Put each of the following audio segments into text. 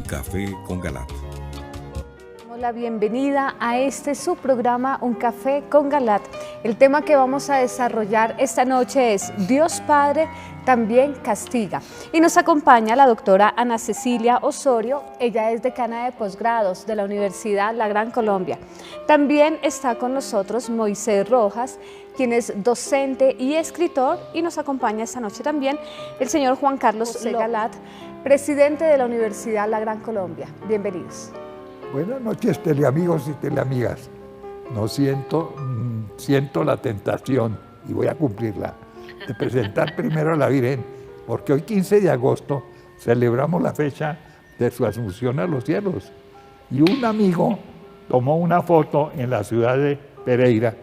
café con Galat. La bienvenida a este su programa Un Café con Galat. El tema que vamos a desarrollar esta noche es Dios Padre también castiga. Y nos acompaña la doctora Ana Cecilia Osorio, ella es decana de posgrados de la Universidad La Gran Colombia. También está con nosotros Moisés Rojas, quien es docente y escritor, y nos acompaña esta noche también el señor Juan Carlos José Galat, presidente de la Universidad La Gran Colombia. Bienvenidos. Buenas noches, teleamigos y teleamigas. No siento la tentación, y voy a cumplirla, de presentar primero a la Virgen, porque hoy 15 de agosto celebramos la fecha de su asunción a los cielos. Y un amigo tomó una foto en la ciudad de Pereira,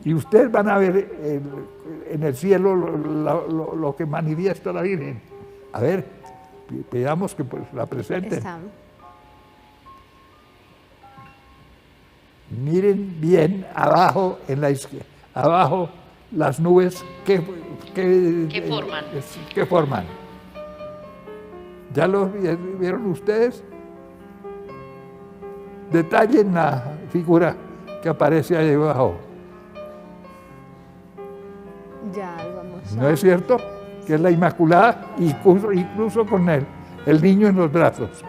y ustedes van a ver en el cielo lo que manifiesta la Virgen. A ver, pidamos que pues, la presenten. Estamos. Miren bien abajo, abajo las nubes que forman. ¿Ya lo vieron ustedes? Detallen la figura que aparece ahí abajo. Ya, vamos a... ¿No es cierto? Que es la Inmaculada, incluso con el niño en los brazos.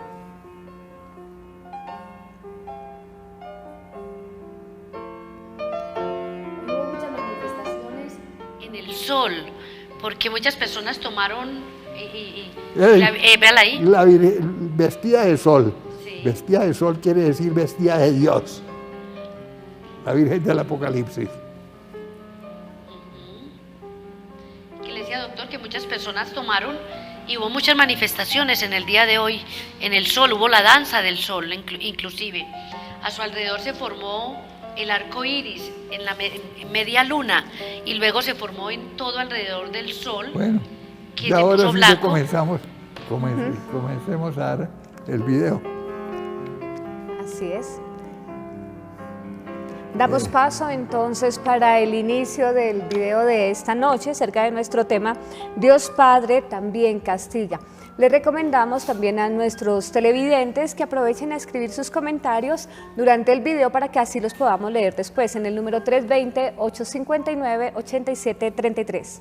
Sol, porque muchas personas tomaron véala ahí. La vestida de sol. Sí. Vestida de sol quiere decir vestida de Dios. La Virgen del Apocalipsis. Que le decía, doctor, que muchas personas tomaron y hubo muchas manifestaciones en el día de hoy en el sol, hubo la danza del sol inclusive. A su alrededor se formó el arco iris en la media luna y luego se formó en todo alrededor del sol. Bueno, que y ahora sí que comencemos a dar el video. Así es. Damos paso entonces para el inicio del video de esta noche acerca de nuestro tema Dios Padre también castiga. Les recomendamos también a nuestros televidentes que aprovechen a escribir sus comentarios durante el video para que así los podamos leer después en el número 320-859-8733.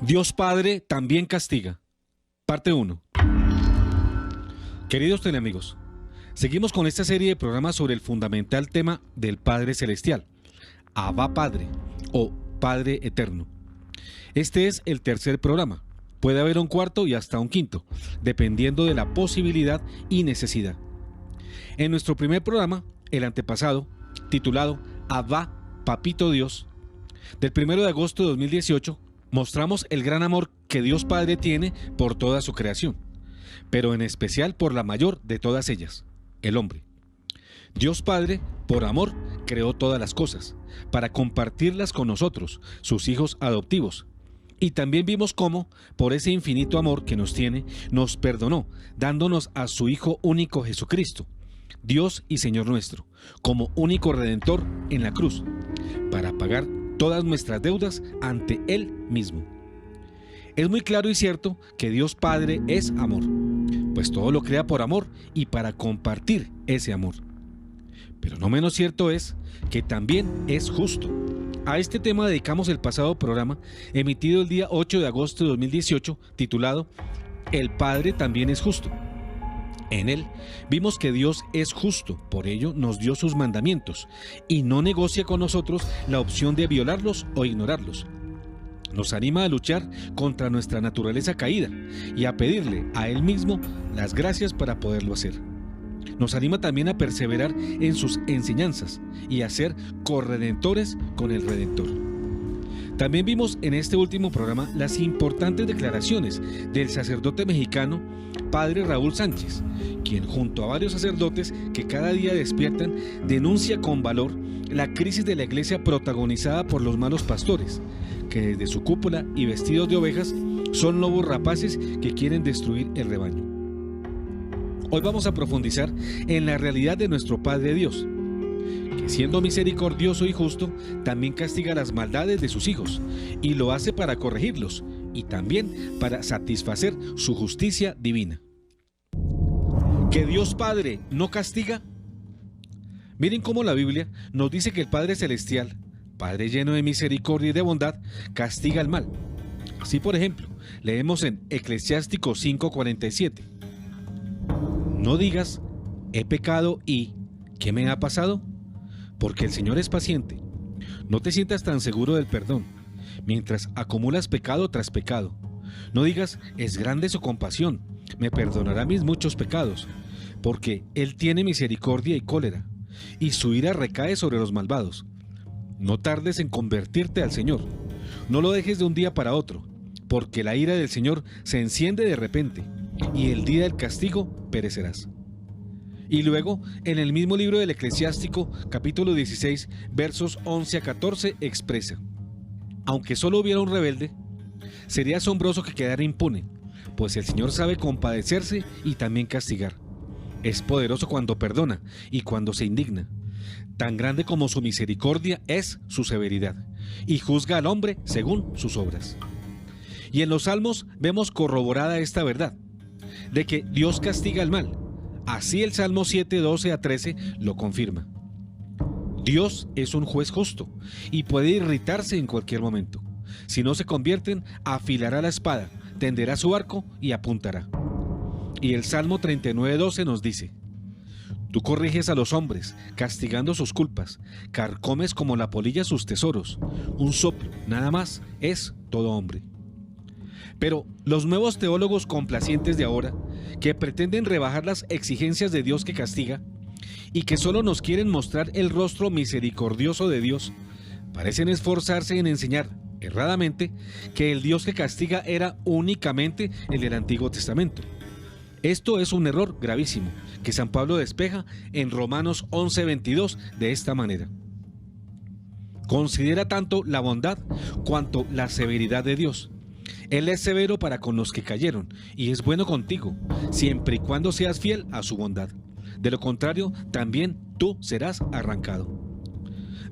Dios Padre también castiga. Parte 1. Queridos teleamigos, seguimos con esta serie de programas sobre el fundamental tema del Padre Celestial, Abba Padre o Padre Eterno. Este es el tercer programa. Puede haber un cuarto y hasta un quinto, dependiendo de la posibilidad y necesidad. En nuestro primer programa, el antepasado, titulado Abba, Papito Dios, del 1 de agosto de 2018, mostramos el gran amor que Dios Padre tiene por toda su creación, pero en especial por la mayor de todas ellas, el hombre. Dios Padre, por amor, creó todas las cosas, para compartirlas con nosotros, sus hijos adoptivos. Y también vimos cómo, por ese infinito amor que nos tiene, nos perdonó, dándonos a su Hijo único Jesucristo, Dios y Señor nuestro, como único Redentor en la cruz, para pagar todas nuestras deudas ante Él mismo. Es muy claro y cierto que Dios Padre es amor, pues todo lo crea por amor y para compartir ese amor. Pero no menos cierto es que también es justo. A este tema dedicamos el pasado programa, emitido el día 8 de agosto de 2018, titulado El Padre también es justo. En él vimos que Dios es justo, por ello nos dio sus mandamientos y no negocia con nosotros la opción de violarlos o ignorarlos. Nos anima a luchar contra nuestra naturaleza caída y a pedirle a Él mismo las gracias para poderlo hacer. Nos anima también a perseverar en sus enseñanzas y a ser corredentores con el Redentor. También vimos en este último programa las importantes declaraciones del sacerdote mexicano Padre Raúl Sánchez, quien junto a varios sacerdotes que cada día despiertan, denuncia con valor la crisis de la iglesia protagonizada por los malos pastores, que desde su cúpula y vestidos de ovejas son lobos rapaces que quieren destruir el rebaño. Hoy vamos a profundizar en la realidad de nuestro Padre Dios, que siendo misericordioso y justo, también castiga las maldades de sus hijos, y lo hace para corregirlos, y también para satisfacer su justicia divina. ¿Que Dios Padre no castiga? Miren cómo la Biblia nos dice que el Padre Celestial, Padre lleno de misericordia y de bondad, castiga el mal. Así, por ejemplo, leemos en Eclesiástico 5:47. No digas, he pecado y ¿qué me ha pasado? Porque el Señor es paciente. No te sientas tan seguro del perdón, mientras acumulas pecado tras pecado. No digas, es grande su compasión, me perdonará mis muchos pecados, porque Él tiene misericordia y cólera, y su ira recae sobre los malvados. No tardes en convertirte al Señor. No lo dejes de un día para otro, porque la ira del Señor se enciende de repente, y el día del castigo perecerás. Y luego, en el mismo libro del Eclesiástico, capítulo 16, versos 11 a 14, expresa: aunque solo hubiera un rebelde, sería asombroso que quedara impune, pues el Señor sabe compadecerse y también castigar. Es poderoso cuando perdona y cuando se indigna. Tan grande como su misericordia es su severidad, y juzga al hombre según sus obras. Y en los Salmos vemos corroborada esta verdad, de que Dios castiga el mal. Así el Salmo 7, 12 a 13 lo confirma. Dios es un juez justo y puede irritarse en cualquier momento. Si no se convierten, afilará la espada, tenderá su arco y apuntará. Y el Salmo 39, 12 nos dice: tú corriges a los hombres, castigando sus culpas, carcomes como la polilla sus tesoros. Un soplo, nada más, es todo hombre. Pero los nuevos teólogos complacientes de ahora, que pretenden rebajar las exigencias de Dios que castiga y que solo nos quieren mostrar el rostro misericordioso de Dios, parecen esforzarse en enseñar, erradamente, que el Dios que castiga era únicamente el del Antiguo Testamento. Esto es un error gravísimo que San Pablo despeja en Romanos 11:22 de esta manera: considera tanto la bondad cuanto la severidad de Dios. Él es severo para con los que cayeron y es bueno contigo, siempre y cuando seas fiel a su bondad. De lo contrario, también tú serás arrancado.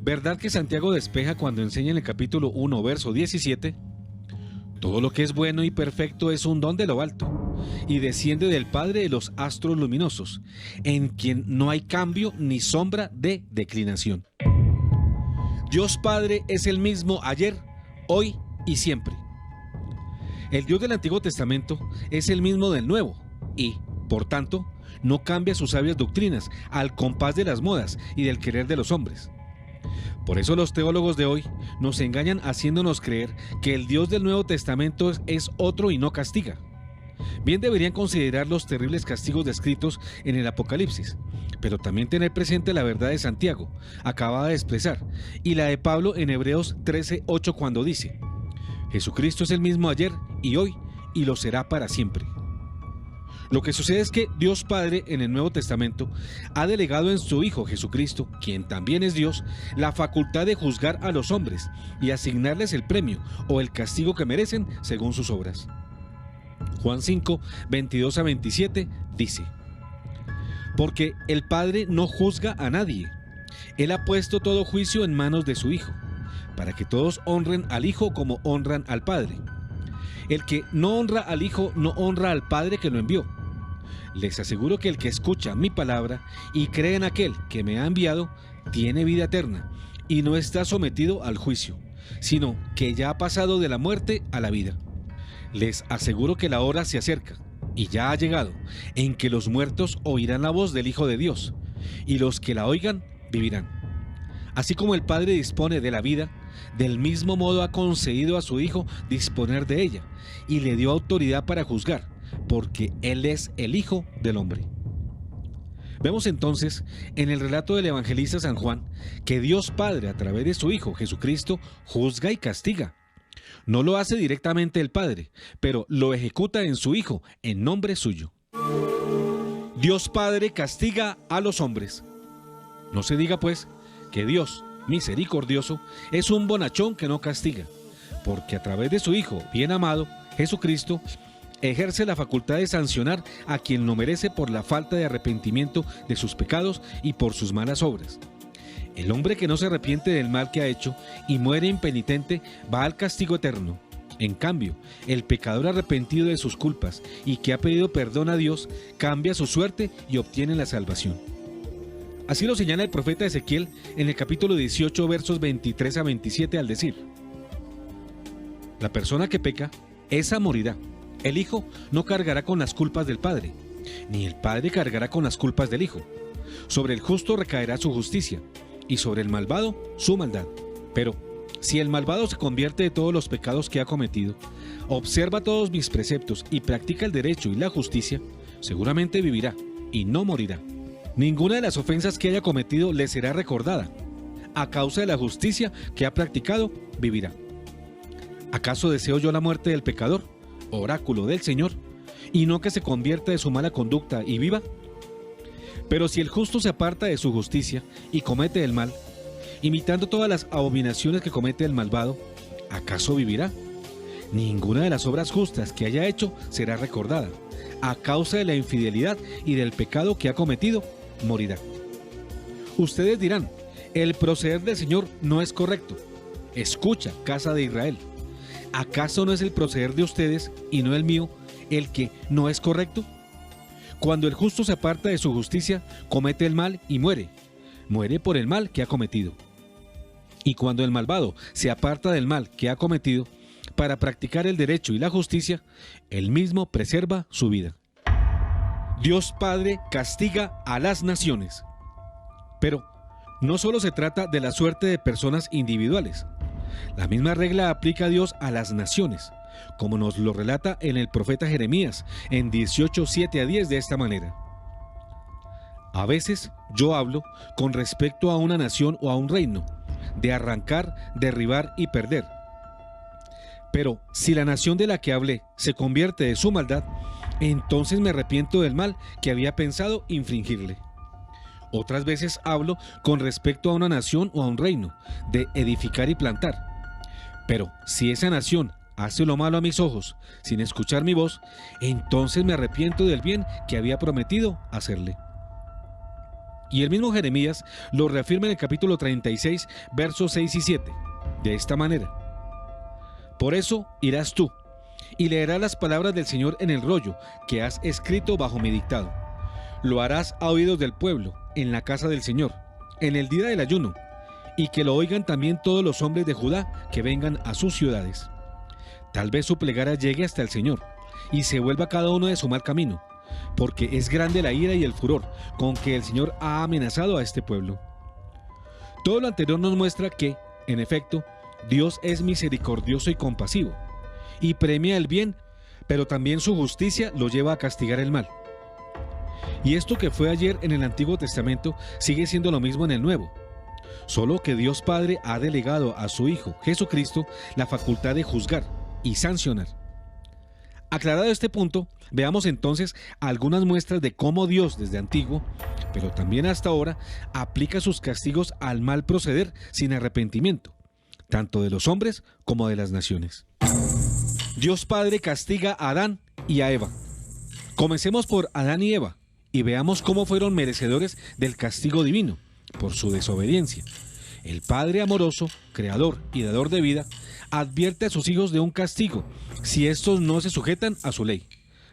¿Verdad que Santiago despeja cuando enseña en el capítulo 1, verso 17? Todo lo que es bueno y perfecto es un don de lo alto, y desciende del Padre de los astros luminosos, en quien no hay cambio ni sombra de declinación. Dios Padre es el mismo ayer, hoy y siempre. El Dios del Antiguo Testamento es el mismo del Nuevo y, por tanto, no cambia sus sabias doctrinas al compás de las modas y del querer de los hombres. Por eso los teólogos de hoy nos engañan haciéndonos creer que el Dios del Nuevo Testamento es otro y no castiga. Bien deberían considerar los terribles castigos descritos en el Apocalipsis, pero también tener presente la verdad de Santiago, acabada de expresar, y la de Pablo en Hebreos 13:8 cuando dice: Jesucristo es el mismo ayer y hoy y lo será para siempre. Lo que sucede es que Dios Padre en el Nuevo Testamento ha delegado en su Hijo Jesucristo, quien también es Dios, la facultad de juzgar a los hombres y asignarles el premio o el castigo que merecen según sus obras. Juan 5, 22 a 27 dice: porque el Padre no juzga a nadie, Él ha puesto todo juicio en manos de su Hijo, para que todos honren al Hijo como honran al Padre. El que no honra al Hijo no honra al Padre que lo envió. Les aseguro que el que escucha mi palabra y cree en aquel que me ha enviado, tiene vida eterna y no está sometido al juicio, sino que ya ha pasado de la muerte a la vida. Les aseguro que la hora se acerca, y ya ha llegado, en que los muertos oirán la voz del Hijo de Dios, y los que la oigan vivirán. Así como el Padre dispone de la vida, del mismo modo ha concedido a su Hijo disponer de ella, y le dio autoridad para juzgar, porque Él es el Hijo del Hombre. Vemos entonces en el relato del evangelista San Juan que Dios Padre a través de su Hijo Jesucristo juzga y castiga. No lo hace directamente el Padre, pero lo ejecuta en su Hijo en nombre suyo. Dios Padre castiga a los hombres. No se diga pues que Dios, misericordioso, es un bonachón que no castiga, porque a través de su Hijo bien amado, Jesucristo, ejerce la facultad de sancionar a quien lo merece por la falta de arrepentimiento de sus pecados y por sus malas obras. El hombre que no se arrepiente del mal que ha hecho y muere impenitente va al castigo eterno. En cambio, el pecador arrepentido de sus culpas y que ha pedido perdón a Dios cambia su suerte y obtiene la salvación. Así lo señala el profeta Ezequiel en el capítulo 18, versos 23 a 27 al decir: la persona que peca, esa morirá. El Hijo no cargará con las culpas del Padre, ni el Padre cargará con las culpas del Hijo. Sobre el justo recaerá su justicia, y sobre el malvado su maldad. Pero si el malvado se convierte de todos los pecados que ha cometido, observa todos mis preceptos y practica el derecho y la justicia, seguramente vivirá y no morirá. Ninguna de las ofensas que haya cometido le será recordada. A causa de la justicia que ha practicado, vivirá. ¿Acaso deseo yo la muerte del pecador, oráculo del Señor, y no que se convierta de su mala conducta y viva? Pero si el justo se aparta de su justicia y comete el mal, imitando todas las abominaciones que comete el malvado, ¿acaso vivirá? Ninguna de las obras justas que haya hecho será recordada. A causa de la infidelidad y del pecado que ha cometido, morirá. Ustedes dirán: el proceder del Señor no es correcto. Escucha, casa de Israel. ¿Acaso no es el proceder de ustedes y no el mío el que no es correcto? Cuando el justo se aparta de su justicia, comete el mal y muere. Muere por el mal que ha cometido. Y cuando el malvado se aparta del mal que ha cometido para practicar el derecho y la justicia, él mismo preserva su vida. Dios Padre castiga a las naciones. Pero no solo se trata de la suerte de personas individuales. La misma regla aplica a Dios a las naciones, como nos lo relata en el profeta Jeremías en 18:7-10 de esta manera: a veces yo hablo con respecto a una nación o a un reino, de arrancar, derribar y perder. Pero si la nación de la que hablé se convierte de su maldad, entonces me arrepiento del mal que había pensado infringirle. Otras veces hablo con respecto a una nación o a un reino, de edificar y plantar. Pero si esa nación hace lo malo a mis ojos, sin escuchar mi voz, entonces me arrepiento del bien que había prometido hacerle. Y el mismo Jeremías lo reafirma en el capítulo 36, versos 6 y 7, de esta manera: por eso irás tú, y leerás las palabras del Señor en el rollo que has escrito bajo mi dictado. Lo harás a oídos del pueblo, en la casa del Señor, en el día del ayuno, y que lo oigan también todos los hombres de Judá que vengan a sus ciudades. Tal vez su plegaria llegue hasta el Señor, y se vuelva cada uno de su mal camino, porque es grande la ira y el furor con que el Señor ha amenazado a este pueblo. Todo lo anterior nos muestra que, en efecto, Dios es misericordioso y compasivo, y premia el bien, pero también su justicia lo lleva a castigar el mal. Y esto que fue ayer en el Antiguo Testamento sigue siendo lo mismo en el Nuevo, solo que Dios Padre ha delegado a su Hijo Jesucristo la facultad de juzgar y sancionar. Aclarado este punto, veamos entonces algunas muestras de cómo Dios desde antiguo, pero también hasta ahora, aplica sus castigos al mal proceder sin arrepentimiento, tanto de los hombres como de las naciones. Dios Padre castiga a Adán y a Eva. Comencemos por Adán y Eva y veamos cómo fueron merecedores del castigo divino por su desobediencia. El Padre amoroso, creador y dador de vida, advierte a sus hijos de un castigo si estos no se sujetan a su ley.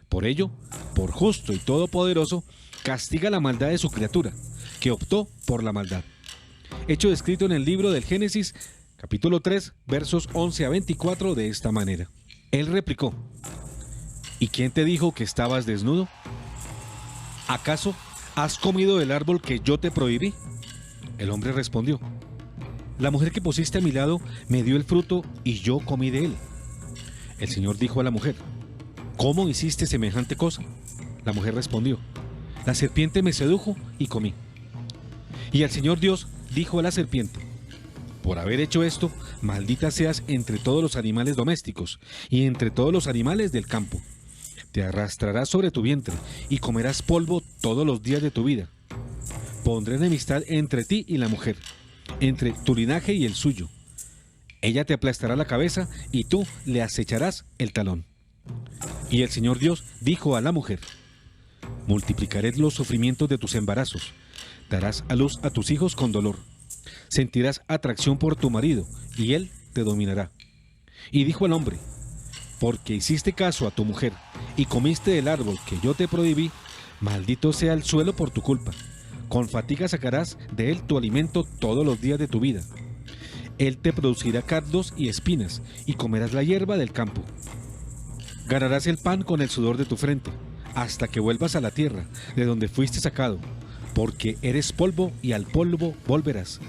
Por ello, por justo y todopoderoso, castiga la maldad de su criatura, que optó por la maldad. Hecho descrito en el libro del Génesis, capítulo 3, versos 11 a 24, de esta manera: Él replicó: ¿y quién te dijo que estabas desnudo? ¿Acaso has comido del árbol que yo te prohibí? El hombre respondió: la mujer que pusiste a mi lado me dio el fruto y yo comí de él. El Señor dijo a la mujer: ¿cómo hiciste semejante cosa? La mujer respondió: La serpiente me sedujo y comí. Y el Señor Dios dijo a la serpiente: por haber hecho esto, maldita seas entre todos los animales domésticos y entre todos los animales del campo. Te arrastrarás sobre tu vientre y comerás polvo todos los días de tu vida. Pondré enemistad entre ti y la mujer, entre tu linaje y el suyo. Ella te aplastará la cabeza y tú le acecharás el talón. Y el Señor Dios dijo a la mujer: multiplicaré los sufrimientos de tus embarazos. Darás a luz a tus hijos con dolor. Sentirás atracción por tu marido y él te dominará. Y dijo el hombre: porque hiciste caso a tu mujer y comiste del árbol que yo te prohibí, maldito sea el suelo por tu culpa. Con fatiga sacarás de él tu alimento todos los días de tu vida. Él te producirá cardos y espinas, y comerás la hierba del campo. Ganarás el pan con el sudor de tu frente, hasta que vuelvas a la tierra, de donde fuiste sacado, porque eres polvo y al polvo volverás.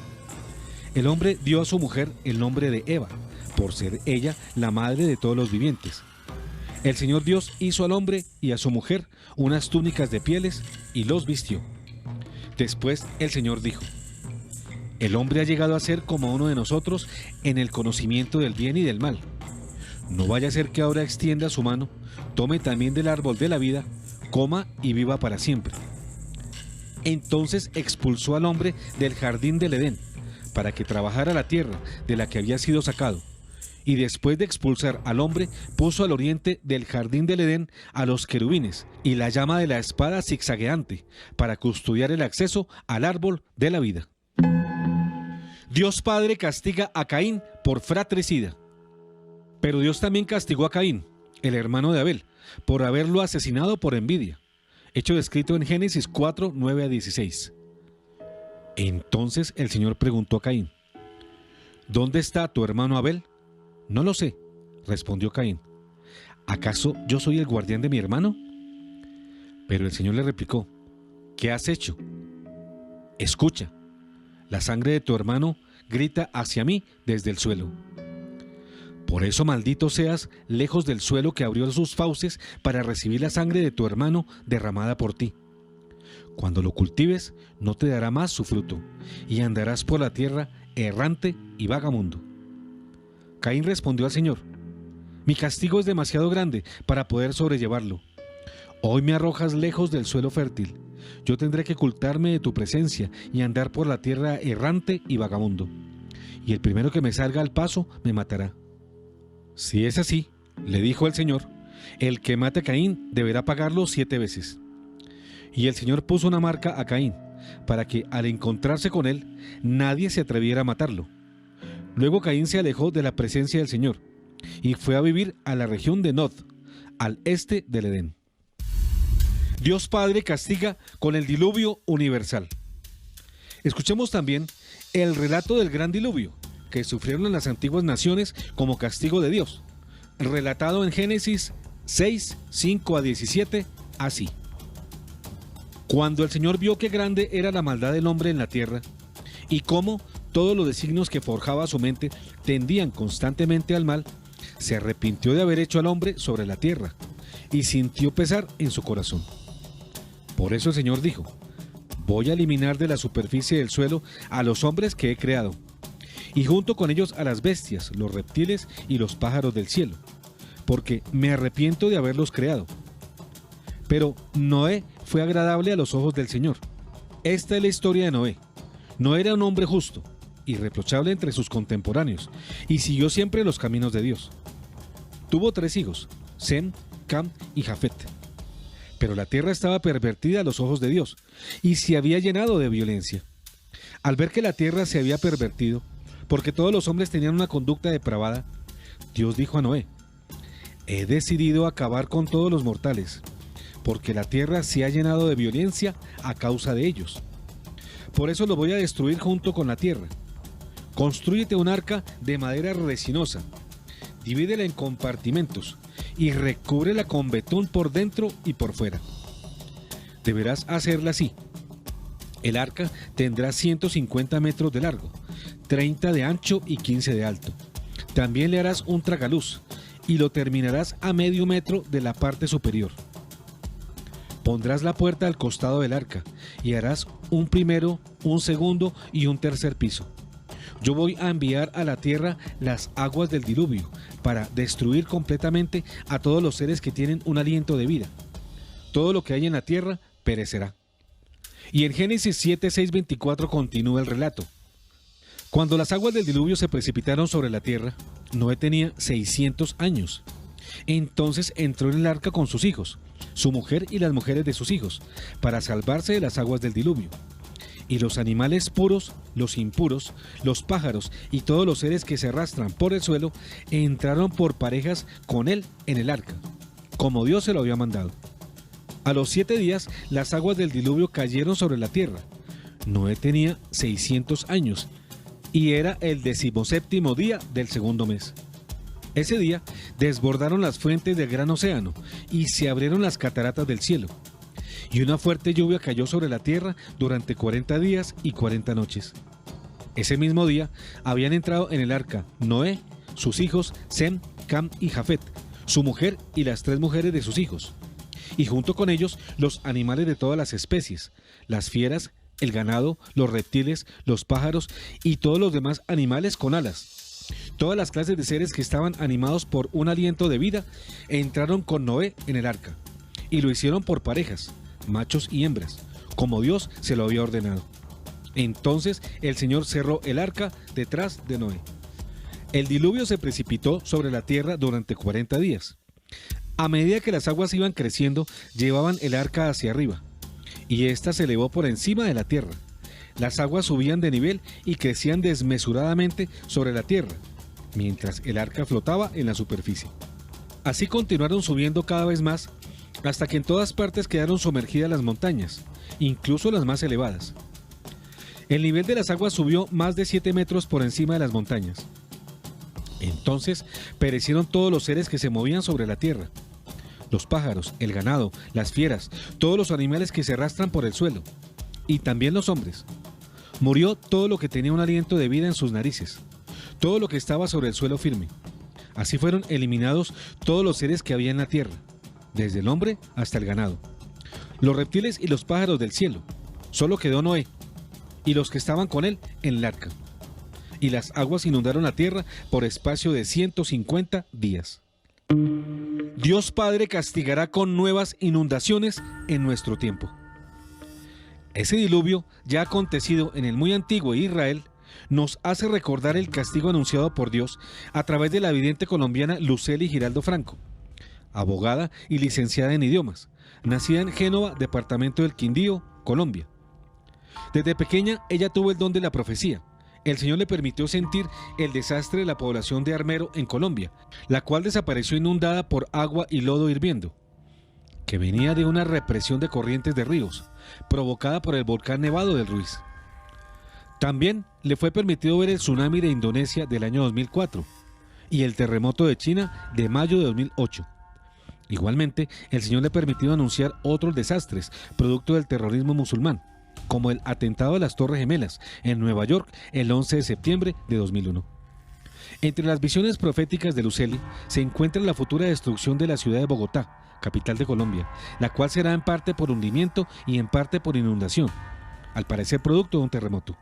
El hombre dio a su mujer el nombre de Eva, por ser ella la madre de todos los vivientes. El Señor Dios hizo al hombre y a su mujer unas túnicas de pieles y los vistió. Después el Señor dijo: el hombre ha llegado a ser como uno de nosotros en el conocimiento del bien y del mal. No vaya a ser que ahora extienda su mano, tome también del árbol de la vida, coma y viva para siempre. Entonces expulsó al hombre del jardín del Edén, para que trabajara la tierra de la que había sido sacado. Y después de expulsar al hombre, puso al oriente del jardín del Edén a los querubines y la llama de la espada zigzagueante, para custodiar el acceso al árbol de la vida. Dios Padre castiga a Caín por fratricida. Pero Dios también castigó a Caín, el hermano de Abel, por haberlo asesinado por envidia. Hecho descrito en Génesis 4, 9 a 16. Entonces el Señor preguntó a Caín: ¿dónde está tu hermano Abel? No lo sé, respondió Caín. ¿Acaso yo soy el guardián de mi hermano? Pero el Señor le replicó: ¿qué has hecho? Escucha, la sangre de tu hermano grita hacia mí desde el suelo. Por eso maldito seas lejos del suelo que abrió sus fauces para recibir la sangre de tu hermano derramada por ti. Cuando lo cultives, no te dará más su fruto, y andarás por la tierra errante y vagamundo. Caín respondió al Señor: mi castigo es demasiado grande para poder sobrellevarlo. Hoy me arrojas lejos del suelo fértil. Yo tendré que ocultarme de tu presencia y andar por la tierra errante y vagamundo. Y el primero que me salga al paso me matará. Si es así, le dijo el Señor, el que mate a Caín deberá pagarlo 7 veces. Y el Señor puso una marca a Caín, para que al encontrarse con él, nadie se atreviera a matarlo. Luego Caín se alejó de la presencia del Señor, y fue a vivir a la región de Nod, al este del Edén. Dios Padre castiga con el diluvio universal. Escuchemos también el relato del gran diluvio que sufrieron las antiguas naciones como castigo de Dios, relatado en Génesis 6, 5 a 17, así. Cuando el Señor vio qué grande era la maldad del hombre en la tierra, y cómo todos los designios que forjaba su mente tendían constantemente al mal, se arrepintió de haber hecho al hombre sobre la tierra, y sintió pesar en su corazón. Por eso el Señor dijo: voy a eliminar de la superficie del suelo a los hombres que he creado, y junto con ellos a las bestias, los reptiles y los pájaros del cielo, porque me arrepiento de haberlos creado. Pero Noé fue agradable a los ojos del Señor. Esta es la historia de Noé. Noé era un hombre justo, irreprochable entre sus contemporáneos, y siguió siempre los caminos de Dios. Tuvo 3 hijos, Sem, Cam y Jafet. Pero la tierra estaba pervertida a los ojos de Dios, y se había llenado de violencia. Al ver que la tierra se había pervertido, porque todos los hombres tenían una conducta depravada, Dios dijo a Noé: he decidido acabar con todos los mortales, porque la tierra se ha llenado de violencia a causa de ellos. Por eso lo voy a destruir junto con la tierra. Constrúyete un arca de madera resinosa, divídela en compartimentos y recúbrela con betún por dentro y por fuera. Deberás hacerla así. El arca tendrá 150 metros de largo, 30 de ancho y 15 de alto. También le harás un tragaluz y lo terminarás a medio metro de la parte superior. Pondrás la puerta al costado del arca y harás un primero, un segundo y un tercer piso. Yo voy a enviar a la tierra las aguas del diluvio para destruir completamente a todos los seres que tienen un aliento de vida. Todo lo que hay en la tierra perecerá. Y en Génesis 7, 6, 24 continúa el relato. Cuando las aguas del diluvio se precipitaron sobre la tierra, Noé tenía 600 años. Entonces entró en el arca con sus hijos, su mujer y las mujeres de sus hijos, para salvarse de las aguas del diluvio. Y los animales puros, los impuros, los pájaros y todos los seres que se arrastran por el suelo entraron por parejas con él en el arca, como Dios se lo había mandado. A los 7 días las aguas del diluvio cayeron sobre la tierra. Noé tenía 600 años y era el 17º día del segundo mes. Ese día desbordaron las fuentes del gran océano y se abrieron las cataratas del cielo. Y una fuerte lluvia cayó sobre la tierra durante 40 días y 40 noches. Ese mismo día habían entrado en el arca Noé, sus hijos Sem, Cam y Jafet, su mujer y las 3 mujeres de sus hijos, y junto con ellos los animales de todas las especies, las fieras, el ganado, los reptiles, los pájaros y todos los demás animales con alas. Todas las clases de seres que estaban animados por un aliento de vida entraron con Noé en el arca, y lo hicieron por parejas, machos y hembras, como Dios se lo había ordenado. Entonces el Señor cerró el arca detrás de Noé. El diluvio se precipitó sobre la tierra durante 40 días. A medida que las aguas iban creciendo, llevaban el arca hacia arriba, y ésta se elevó por encima de la tierra. Las aguas subían de nivel y crecían desmesuradamente sobre la tierra, mientras el arca flotaba en la superficie. Así continuaron subiendo cada vez más, hasta que en todas partes quedaron sumergidas las montañas, incluso las más elevadas. El nivel de las aguas subió más de 7 metros por encima de las montañas. Entonces perecieron todos los seres que se movían sobre la tierra: los pájaros, el ganado, las fieras, todos los animales que se arrastran por el suelo, y también los hombres. Murió todo lo que tenía un aliento de vida en sus narices, todo lo que estaba sobre el suelo firme. Así fueron eliminados todos los seres que había en la tierra, desde el hombre hasta el ganado, los reptiles y los pájaros del cielo. Solo quedó Noé y los que estaban con él en el arca. Y las aguas inundaron la tierra por espacio de 150 días. Dios Padre castigará con nuevas inundaciones en nuestro tiempo. Ese diluvio, ya acontecido en el muy antiguo Israel, nos hace recordar el castigo anunciado por Dios a través de la vidente colombiana Lucely Giraldo Franco, abogada y licenciada en idiomas, nacida en Génova, departamento del Quindío, Colombia. Desde pequeña ella tuvo el don de la profecía. El Señor le permitió sentir el desastre de la población de Armero en Colombia, la cual desapareció inundada por agua y lodo hirviendo, que venía de una represión de corrientes de ríos, provocada por el volcán Nevado del Ruiz. También le fue permitido ver el tsunami de Indonesia del año 2004 y el terremoto de China de mayo de 2008. Igualmente, el Señor le permitió anunciar otros desastres producto del terrorismo musulmán, como el atentado a las Torres Gemelas en Nueva York el 11 de septiembre de 2001. Entre las visiones proféticas de Lucely se encuentra la futura destrucción de la ciudad de Bogotá, capital de Colombia, la cual será en parte por hundimiento y en parte por inundación, al parecer producto de un terremoto.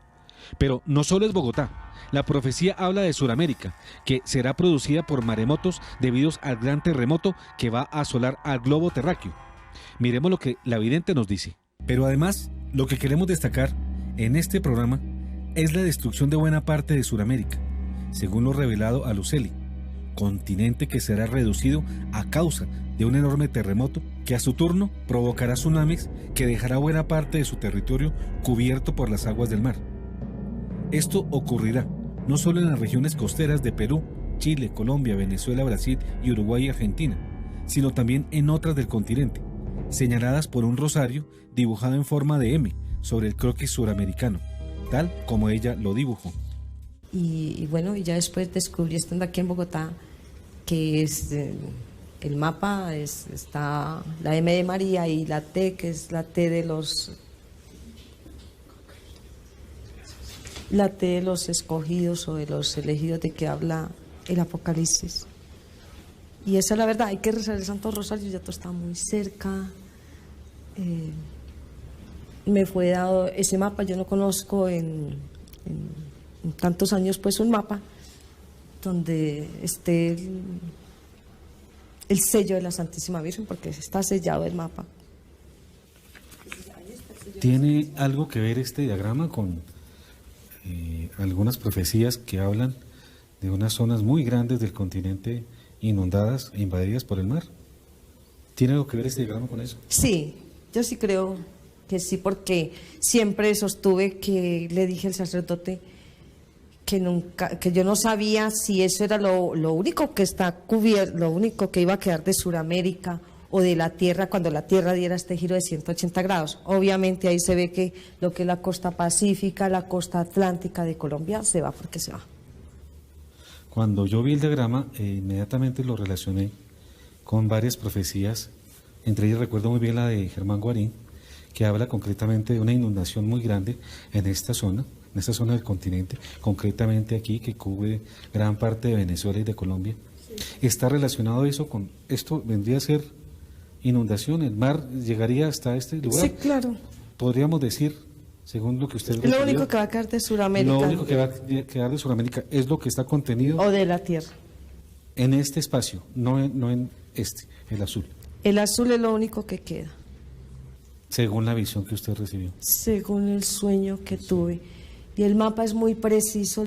Pero no solo es Bogotá. La profecía habla de Sudamérica, que será producida por maremotos debidos al gran terremoto que va a asolar al globo terráqueo. Miremos lo que la vidente nos dice. Pero además, lo que queremos destacar en este programa es la destrucción de buena parte de Sudamérica, según lo revelado a Lucely, continente que será reducido a causa de un enorme terremoto que a su turno provocará tsunamis que dejará buena parte de su territorio cubierto por las aguas del mar. Esto ocurrirá no solo en las regiones costeras de Perú, Chile, Colombia, Venezuela, Brasil y Uruguay y Argentina, sino también en otras del continente, señaladas por un rosario dibujado en forma de M sobre el croquis suramericano, tal como ella lo dibujó. Y bueno, y ya después descubrí, estando aquí en Bogotá, que es el mapa, está la M de María y la T, que es la T de los escogidos o de los elegidos, de que habla el Apocalipsis. Y esa es la verdad, hay que rezar el Santo Rosario, ya todo está muy cerca. me fue dado ese mapa. Yo no conozco en tantos años pues un mapa donde esté el sello de la Santísima Virgen, porque está sellado el mapa. ¿Tiene algo que ver este diagrama con algunas profecías que hablan de unas zonas muy grandes del continente inundadas e invadidas por el mar? ¿Tiene algo que ver este diagrama con eso? Sí, yo sí creo que sí, porque siempre sostuve que le dije al sacerdote que yo no sabía si eso era lo único que está cubierto, lo único que iba a quedar de Sudamérica o de la Tierra cuando la Tierra diera este giro de 180 grados. Obviamente ahí se ve que lo que es la costa pacífica, la costa atlántica de Colombia se va porque se va. Cuando yo vi el diagrama, inmediatamente lo relacioné con varias profecías, entre ellas recuerdo muy bien la de Germán Guarín, que habla concretamente de una inundación muy grande en esta zona del continente, concretamente aquí, que cubre gran parte de Venezuela y de Colombia. Sí. ¿Está relacionado eso con esto? ¿Vendría a ser inundación? ¿El mar llegaría hasta este lugar? Sí, claro. Podríamos decir, según lo que usted refirió, lo único que va a quedar de Sudamérica. Lo único que va a quedar de Sudamérica es lo que está contenido. O de la Tierra. En este espacio, no en este, el azul. El azul es lo único que queda. Según la visión que usted recibió. Según el sueño que tuve. Y el mapa es muy preciso.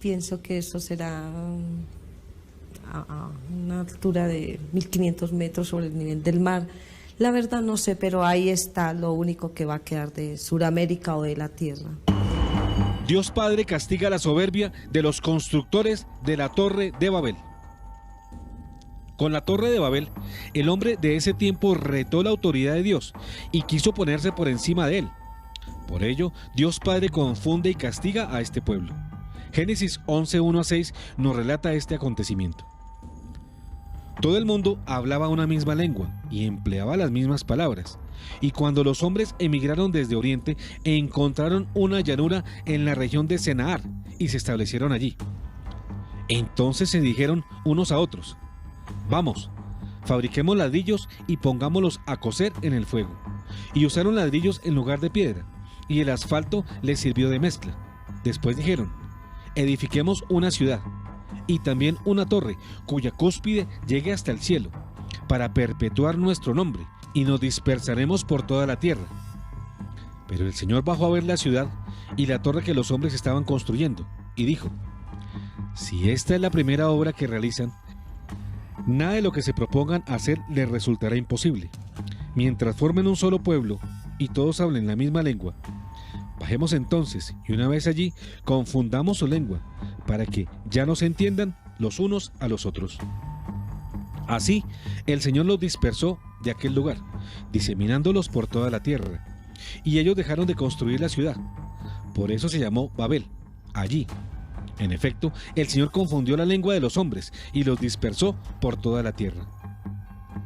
Pienso que eso será a una altura de 1500 metros sobre el nivel del mar. La verdad no sé, pero ahí está lo único que va a quedar de Sudamérica o de la Tierra. Dios Padre castiga la soberbia de los constructores de la Torre de Babel. Con la Torre de Babel, el hombre de ese tiempo retó la autoridad de Dios y quiso ponerse por encima de él. Por ello, Dios Padre confunde y castiga a este pueblo. Génesis 11:1-6 nos relata este acontecimiento. Todo el mundo hablaba una misma lengua y empleaba las mismas palabras. Y cuando los hombres emigraron desde Oriente, encontraron una llanura en la región de Senaar y se establecieron allí. Entonces se dijeron unos a otros: vamos, fabriquemos ladrillos y pongámoslos a cocer en el fuego. Y usaron ladrillos en lugar de piedra, y el asfalto les sirvió de mezcla. Después dijeron: edifiquemos una ciudad, y también una torre, cuya cúspide llegue hasta el cielo, para perpetuar nuestro nombre, y nos dispersaremos por toda la tierra. Pero el Señor bajó a ver la ciudad y la torre que los hombres estaban construyendo, y dijo: si esta es la primera obra que realizan, nada de lo que se propongan hacer les resultará imposible. Mientras formen un solo pueblo y todos hablen la misma lengua, bajemos entonces y una vez allí confundamos su lengua, para que ya no se entiendan los unos a los otros. Así el Señor los dispersó de aquel lugar, diseminándolos por toda la tierra, y ellos dejaron de construir la ciudad. Por eso se llamó Babel, allí. En efecto, el Señor confundió la lengua de los hombres y los dispersó por toda la tierra.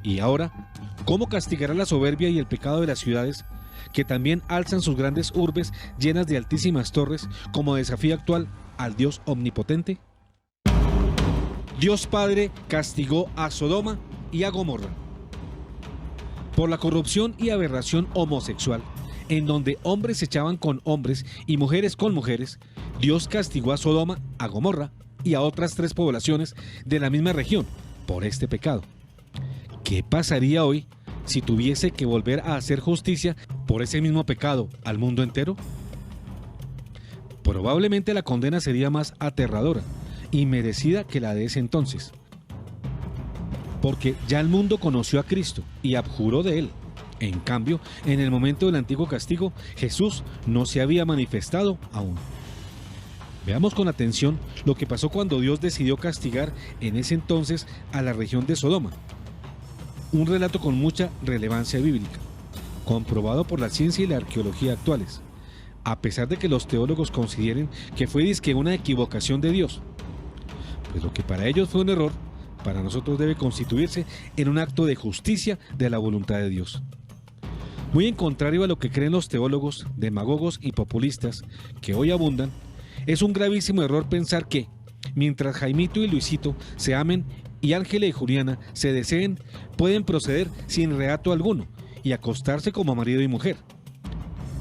Y ahora, ¿cómo castigará la soberbia y el pecado de las ciudades, que también alzan sus grandes urbes llenas de altísimas torres, como desafío actual al Dios omnipotente? Dios Padre castigó a Sodoma y a Gomorra por la corrupción y aberración homosexual, en donde hombres se echaban con hombres y mujeres con mujeres. Dios castigó a Sodoma, a Gomorra y a otras 3 poblaciones de la misma región por este pecado. ¿Qué pasaría hoy si tuviese que volver a hacer justicia por ese mismo pecado al mundo entero? Probablemente la condena sería más aterradora y merecida que la de ese entonces, porque ya el mundo conoció a Cristo y abjuró de él. En cambio, en el momento del antiguo castigo, Jesús no se había manifestado aún. Veamos con atención lo que pasó cuando Dios decidió castigar en ese entonces a la región de Sodoma. Un relato con mucha relevancia bíblica, comprobado por la ciencia y la arqueología actuales, a pesar de que los teólogos consideren que fue dizque una equivocación de Dios. Pues lo que para ellos fue un error, para nosotros debe constituirse en un acto de justicia de la voluntad de Dios. Muy en contrario a lo que creen los teólogos, demagogos y populistas que hoy abundan, es un gravísimo error pensar que, mientras Jaimito y Luisito se amen y Ángela y Juliana se deseen, pueden proceder sin reato alguno y acostarse como marido y mujer.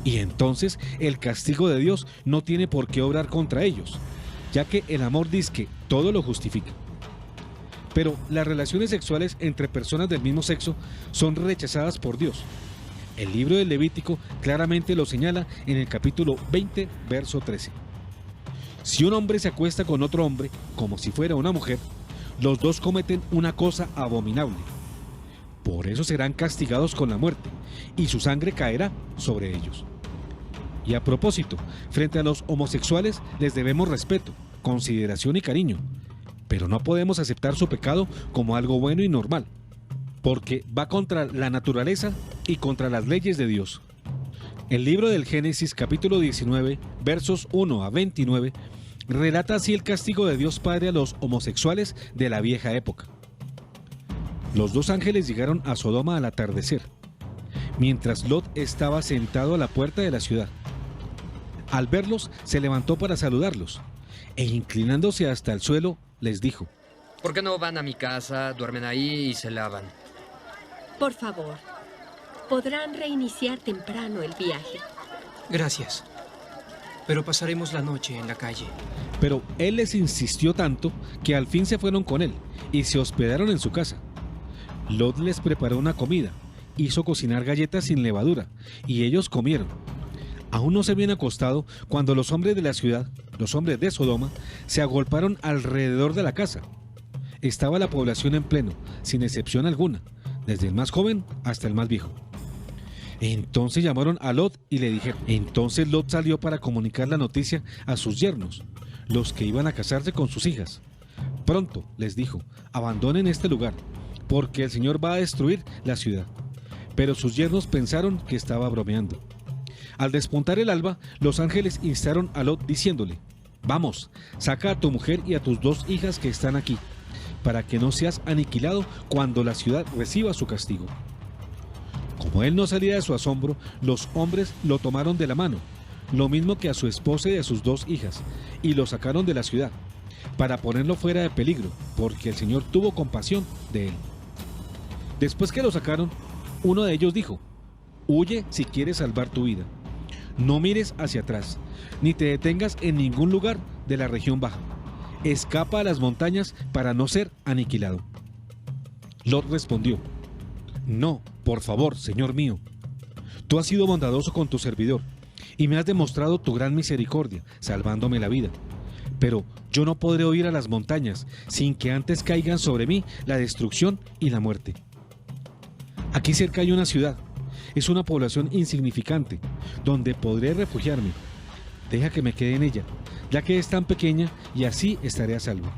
Y entonces el castigo de Dios no tiene por qué obrar contra ellos, ya que el amor dizque todo lo justifica. Pero las relaciones sexuales entre personas del mismo sexo son rechazadas por Dios. El libro del Levítico claramente lo señala en el capítulo 20, verso 13. Si un hombre se acuesta con otro hombre, como si fuera una mujer, los dos cometen una cosa abominable. Por eso serán castigados con la muerte, y su sangre caerá sobre ellos. Y a propósito, frente a los homosexuales les debemos respeto, consideración y cariño, pero no podemos aceptar su pecado como algo bueno y normal, porque va contra la naturaleza y contra las leyes de Dios. El libro del Génesis, capítulo 19, versos 1 a 29, relata así el castigo de Dios Padre a los homosexuales de la vieja época. Los dos ángeles llegaron a Sodoma al atardecer, mientras Lot estaba sentado a la puerta de la ciudad. Al verlos, se levantó para saludarlos, e inclinándose hasta el suelo, les dijo: ¿Por qué no van a mi casa, duermen ahí y se lavan? Por favor, podrán reiniciar temprano el viaje. Gracias, pero pasaremos la noche en la calle. Pero él les insistió tanto que al fin se fueron con él y se hospedaron en su casa. Lot les preparó una comida, hizo cocinar galletas sin levadura, y ellos comieron. Aún no se habían acostado cuando los hombres de la ciudad, los hombres de Sodoma, se agolparon alrededor de la casa. Estaba la población en pleno, sin excepción alguna, desde el más joven hasta el más viejo. Entonces llamaron a Lot y le dijeron. Entonces Lot salió para comunicar la noticia a sus yernos, los que iban a casarse con sus hijas. Pronto, les dijo, abandonen este lugar, porque el Señor va a destruir la ciudad. Pero sus yernos pensaron que estaba bromeando. Al despuntar el alba, los ángeles instaron a Lot diciéndole: vamos, saca a tu mujer y a tus dos hijas que están aquí, para que no seas aniquilado cuando la ciudad reciba su castigo. Como él no salía de su asombro, los hombres lo tomaron de la mano, lo mismo que a su esposa y a sus dos hijas, y lo sacaron de la ciudad, para ponerlo fuera de peligro, porque el Señor tuvo compasión de él. Después que lo sacaron, uno de ellos dijo: huye si quieres salvar tu vida. No mires hacia atrás, ni te detengas en ningún lugar de la región baja. Escapa a las montañas para no ser aniquilado. Lot respondió: no, por favor, Señor mío. Tú has sido bondadoso con tu servidor, y me has demostrado tu gran misericordia, salvándome la vida. Pero yo no podré huir a las montañas sin que antes caigan sobre mí la destrucción y la muerte. Aquí cerca hay una ciudad. Es una población insignificante, donde podré refugiarme. Deja que me quede en ella, ya que es tan pequeña, y así estaré a salvo.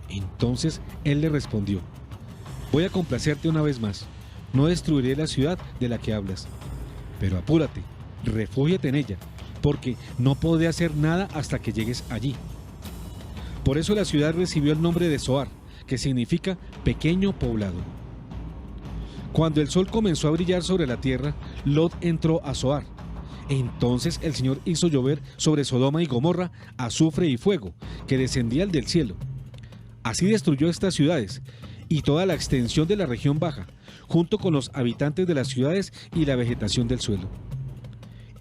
Entonces él le respondió: voy a complacerte una vez más. No destruiré la ciudad de la que hablas. Pero apúrate, refúgiate en ella, porque no podré hacer nada hasta que llegues allí. Por eso la ciudad recibió el nombre de Zoar, que significa pequeño poblado. Cuando el sol comenzó a brillar sobre la tierra, Lot entró a Zoar. Entonces el Señor hizo llover sobre Sodoma y Gomorra azufre y fuego, que descendían del cielo. Así destruyó estas ciudades y toda la extensión de la región baja, junto con los habitantes de las ciudades y la vegetación del suelo.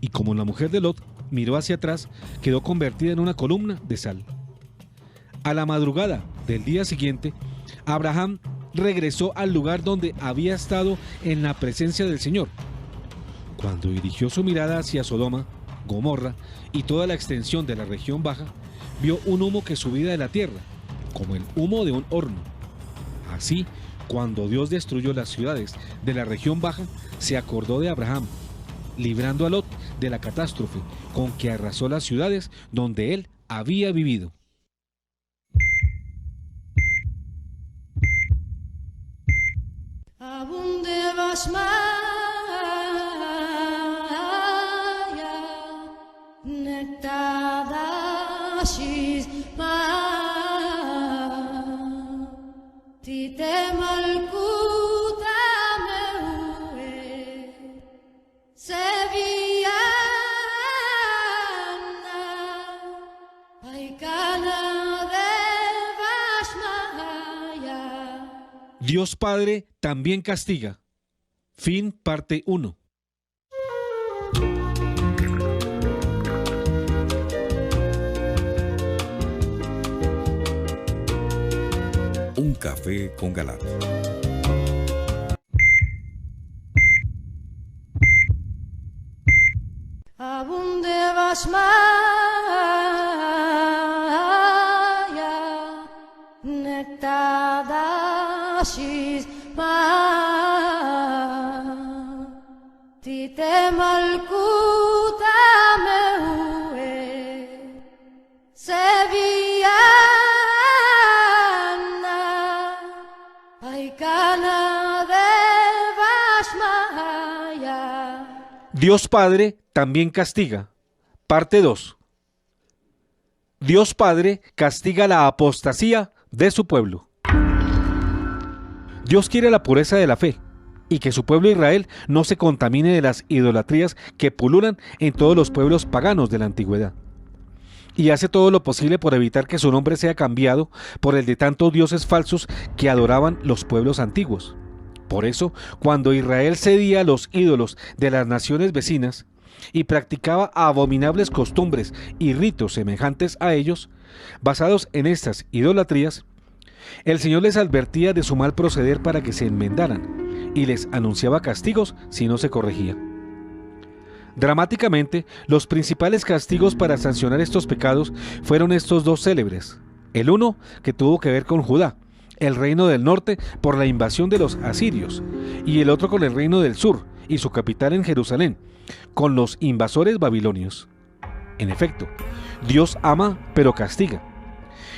Y como la mujer de Lot miró hacia atrás, quedó convertida en una columna de sal. A la madrugada del día siguiente, Abraham regresó al lugar donde había estado en la presencia del Señor. Cuando dirigió su mirada hacia Sodoma, Gomorra y toda la extensión de la región baja, vio un humo que subía de la tierra, como el humo de un horno. Así, cuando Dios destruyó las ciudades de la región baja, se acordó de Abraham, librando a Lot de la catástrofe con que arrasó las ciudades donde él había vivido. Dios Padre también castiga. Fin parte 1. Un café con Galat. Abunde basmaya nektadashis ma tite malkuta meue sevillana aikana de basmaya. Dios Padre también castiga. Parte 2. Dios Padre castiga la apostasía de su pueblo. Dios quiere la pureza de la fe y que su pueblo Israel no se contamine de las idolatrías que pululan en todos los pueblos paganos de la antigüedad. Y hace todo lo posible por evitar que su nombre sea cambiado por el de tantos dioses falsos que adoraban los pueblos antiguos. Por eso, cuando Israel cedía a los ídolos de las naciones vecinas y practicaba abominables costumbres y ritos semejantes a ellos, basados en estas idolatrías, el Señor les advertía de su mal proceder para que se enmendaran y les anunciaba castigos si no se corregía. Dramáticamente, los principales castigos para sancionar estos pecados fueron estos dos célebres. El uno, que tuvo que ver con Judá, el reino del norte por la invasión de los asirios, y el otro con el reino del sur y su capital en Jerusalén, con los invasores babilonios. En efecto, Dios ama pero castiga.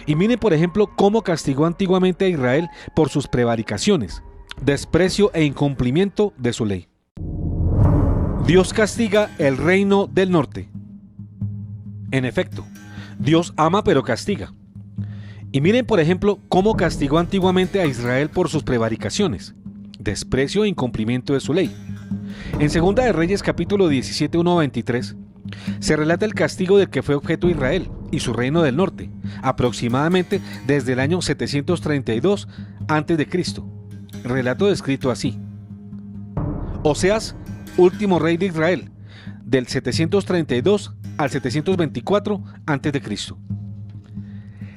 Y miren por ejemplo cómo castigó antiguamente a Israel por sus prevaricaciones, desprecio e incumplimiento de su ley. Dios castiga el reino del norte. En efecto, Dios ama pero castiga. Y miren por ejemplo cómo castigó antiguamente a Israel por sus prevaricaciones, desprecio e incumplimiento de su ley. En 2 de Reyes capítulo 17, 1-23, se relata el castigo del que fue objeto Israel y su reino del norte, aproximadamente desde el año 732 a.C. Relato descrito así: Oseas, último rey de Israel, del 732 al 724 a.C.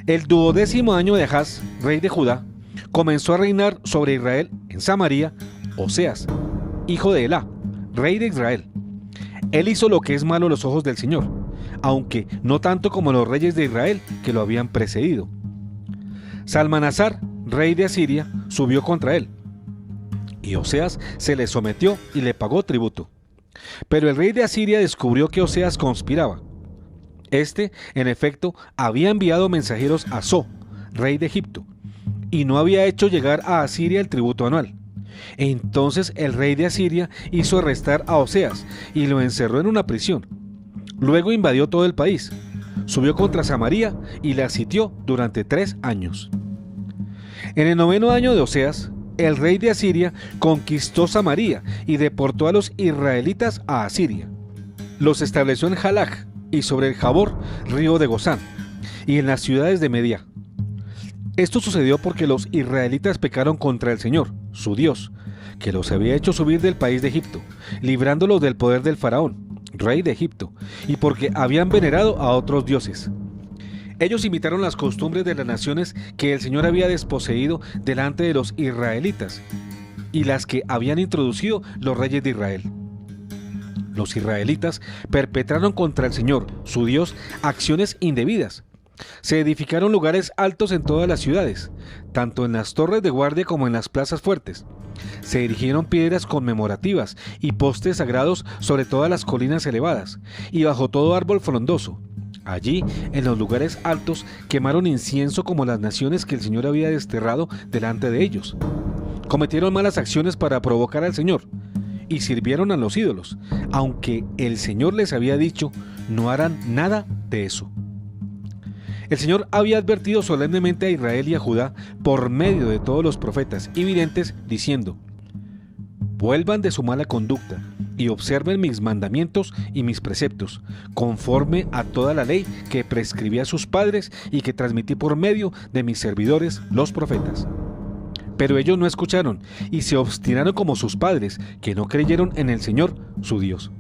El 12º año de Ahaz, rey de Judá, comenzó a reinar sobre Israel en Samaria Oseas, hijo de Elá, rey de Israel. Él hizo lo que es malo a los ojos del Señor, aunque no tanto como los reyes de Israel que lo habían precedido. Salmanasar, rey de Asiria, subió contra él, y Oseas se le sometió y le pagó tributo. Pero el rey de Asiria descubrió que Oseas conspiraba. Este, en efecto, había enviado mensajeros a So, rey de Egipto, y no había hecho llegar a Asiria el tributo anual. Entonces el rey de Asiria hizo arrestar a Oseas y lo encerró en una prisión. Luego invadió todo el país, subió contra Samaria y la sitió durante 3 años. En el 9º año de Oseas, el rey de Asiria conquistó Samaria y deportó a los israelitas a Asiria. Los estableció en Jalaj y sobre el Jabor, río de Gozán, y en las ciudades de Media. Esto sucedió porque los israelitas pecaron contra el Señor, su Dios, que los había hecho subir del país de Egipto, librándolos del poder del faraón, rey de Egipto, y porque habían venerado a otros dioses. Ellos imitaron las costumbres de las naciones que el Señor había desposeído delante de los israelitas, y las que habían introducido los reyes de Israel. Los israelitas perpetraron contra el Señor, su Dios, acciones indebidas. Se edificaron lugares altos en todas las ciudades, tanto en las torres de guardia como en las plazas fuertes. Se erigieron piedras conmemorativas y postes sagrados sobre todas las colinas elevadas y bajo todo árbol frondoso. Allí, en los lugares altos, quemaron incienso como las naciones que el Señor había desterrado delante de ellos. Cometieron malas acciones para provocar al Señor y sirvieron a los ídolos, aunque el Señor les había dicho, no harán nada de eso. El Señor había advertido solemnemente a Israel y a Judá por medio de todos los profetas y videntes, diciendo: vuelvan de su mala conducta y observen mis mandamientos y mis preceptos, conforme a toda la ley que prescribí a sus padres y que transmití por medio de mis servidores los profetas. Pero ellos no escucharon y se obstinaron como sus padres, que no creyeron en el Señor, su Dios.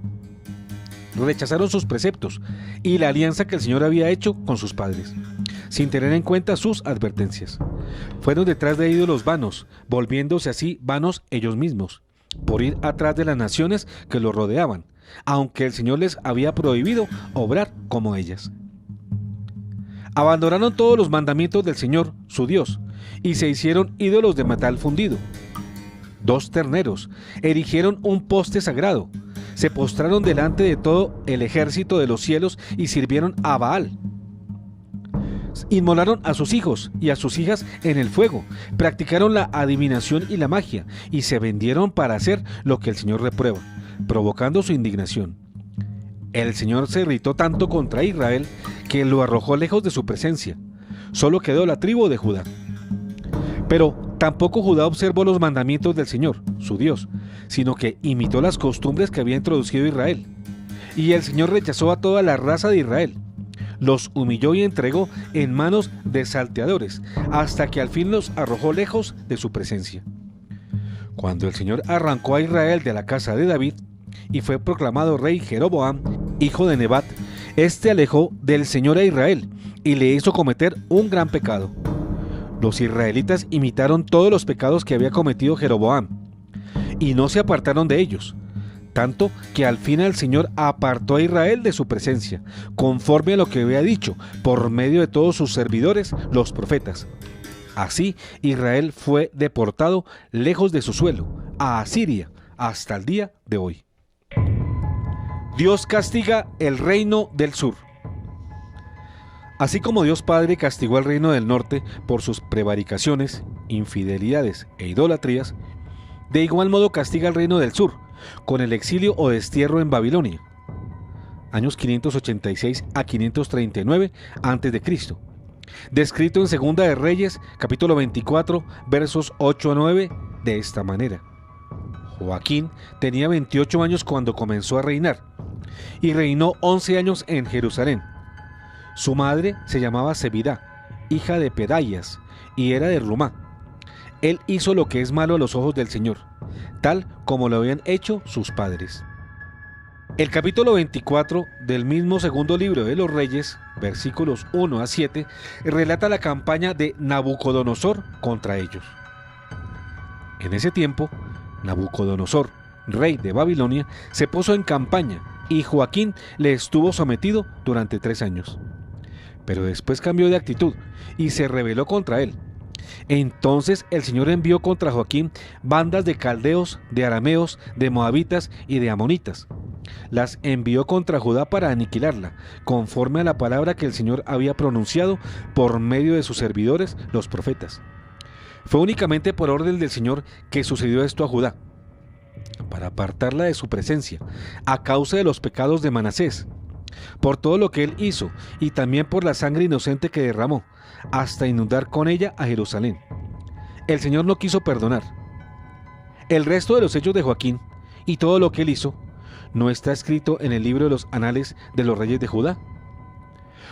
Rechazaron sus preceptos y la alianza que el Señor había hecho con sus padres, sin tener en cuenta sus advertencias. Fueron detrás de ídolos vanos, volviéndose así vanos ellos mismos, por ir atrás de las naciones que los rodeaban, aunque el Señor les había prohibido obrar como ellas. Abandonaron todos los mandamientos del Señor, su Dios, y se hicieron ídolos de metal fundido. 2 terneros, erigieron un poste sagrado, se postraron delante de todo el ejército de los cielos y sirvieron a Baal. Inmolaron a sus hijos y a sus hijas en el fuego, practicaron la adivinación y la magia, y se vendieron para hacer lo que el Señor reprueba, provocando su indignación. El Señor se irritó tanto contra Israel que lo arrojó lejos de su presencia. Solo quedó la tribu de Judá. Pero tampoco Judá observó los mandamientos del Señor, su Dios, sino que imitó las costumbres que había introducido Israel. Y el Señor rechazó a toda la raza de Israel. Los humilló y entregó en manos de salteadores, hasta que al fin los arrojó lejos de su presencia. Cuando el Señor arrancó a Israel de la casa de David, y fue proclamado rey Jeroboam, hijo de Nebat, este alejó del Señor a Israel, y le hizo cometer un gran pecado. Los israelitas imitaron todos los pecados que había cometido Jeroboam, y no se apartaron de ellos, tanto que al fin el Señor apartó a Israel de su presencia, conforme a lo que había dicho, por medio de todos sus servidores, los profetas. Así Israel fue deportado lejos de su suelo, a Asiria, hasta el día de hoy. Dios castiga el reino del sur. Así como Dios Padre castigó al reino del norte por sus prevaricaciones, infidelidades e idolatrías, de igual modo castiga al reino del sur, con el exilio o destierro en Babilonia, años 586 a 539 a.C., descrito en Segunda de Reyes, capítulo 24, versos 8 a 9, de esta manera. Joaquín tenía 28 años cuando comenzó a reinar, y reinó 11 años en Jerusalén. Su madre se llamaba Zebidá, hija de Pedayas, y era de Rumá. Él hizo lo que es malo a los ojos del Señor, tal como lo habían hecho sus padres. El capítulo 24 del mismo segundo libro de los Reyes, versículos 1 a 7, relata la campaña de Nabucodonosor contra ellos. En ese tiempo, Nabucodonosor, rey de Babilonia, se puso en campaña, y Joaquín le estuvo sometido durante 3 años. Pero después cambió de actitud y se rebeló contra él. Entonces el Señor envió contra Joaquín bandas de caldeos, de arameos, de moabitas y de amonitas. Las envió contra Judá para aniquilarla, conforme a la palabra que el Señor había pronunciado por medio de sus servidores, los profetas. Fue únicamente por orden del Señor que sucedió esto a Judá, para apartarla de su presencia, a causa de los pecados de Manasés, por todo lo que él hizo, y también por la sangre inocente que derramó, hasta inundar con ella a Jerusalén. El Señor no quiso perdonar. El resto de los hechos de Joaquín, y todo lo que él hizo, ¿no está escrito en el libro de los anales de los reyes de Judá?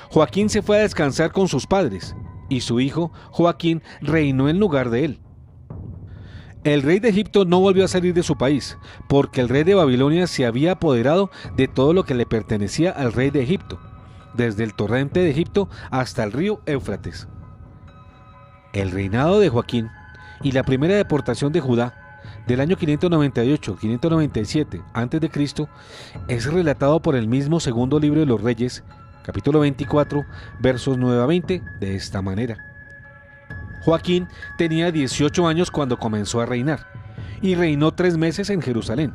Joaquín se fue a descansar con sus padres, y su hijo Joaquín reinó en lugar de él. El rey de Egipto no volvió a salir de su país, porque el rey de Babilonia se había apoderado de todo lo que le pertenecía al rey de Egipto, desde el torrente de Egipto hasta el río Éufrates. El reinado de Joaquín y la primera deportación de Judá, del año 598-597 a.C., es relatado por el mismo segundo libro de los Reyes, capítulo 24, versos 9 a 20, de esta manera. Joaquín tenía 18 años cuando comenzó a reinar, y reinó 3 meses en Jerusalén.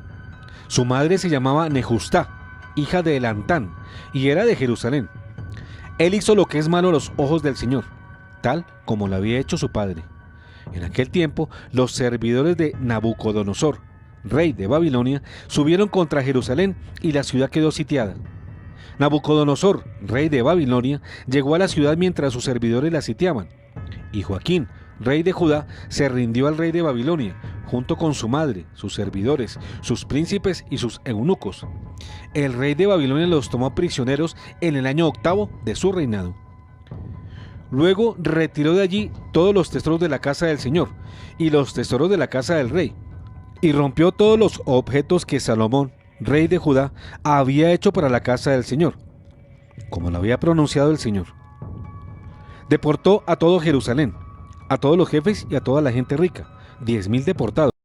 Su madre se llamaba Nejustá, hija de Elantán, y era de Jerusalén. Él hizo lo que es malo a los ojos del Señor, tal como lo había hecho su padre. En aquel tiempo, los servidores de Nabucodonosor, rey de Babilonia, subieron contra Jerusalén y la ciudad quedó sitiada. Nabucodonosor, rey de Babilonia, llegó a la ciudad mientras sus servidores la sitiaban. Y Joaquín, rey de Judá, se rindió al rey de Babilonia, junto con su madre, sus servidores, sus príncipes y sus eunucos. El rey de Babilonia los tomó prisioneros en el año 8º de su reinado. Luego retiró de allí todos los tesoros de la casa del Señor y los tesoros de la casa del rey, y rompió todos los objetos que Salomón, rey de Judá, había hecho para la casa del Señor, como lo había pronunciado el Señor. Deportó a todo Jerusalén, a todos los jefes y a toda la gente rica, 10.000 deportados.